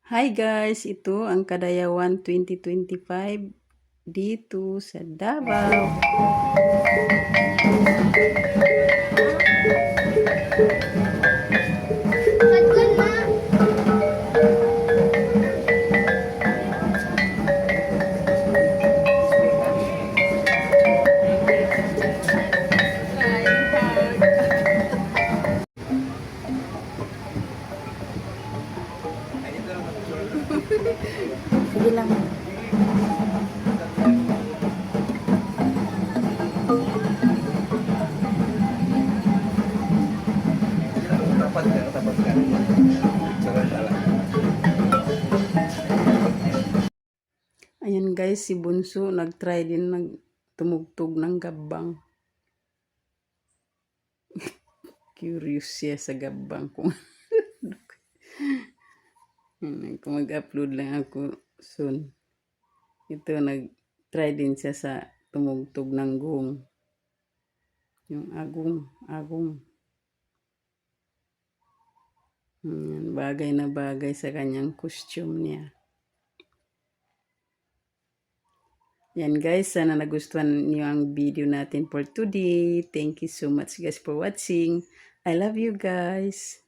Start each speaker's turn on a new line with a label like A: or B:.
A: Hi guys, ito ang Kadayawan 2025 dito sa Davao.
B: Sige lang.
C: Tapat ka, tapat ka. Sarang lang.
A: Ayan guys, si Bunso nagtry din nagtumugtog ng gabang. Curious siya sa gabang kung kung mag-upload lang ako soon. Ito nag-try din siya sa tumugtog ng gong. Yung agong. Bagay na bagay sa kanyang costume niya. Yan guys, sana nagustuhan niyo ang video natin for today. Thank you so much guys for watching. I love you guys.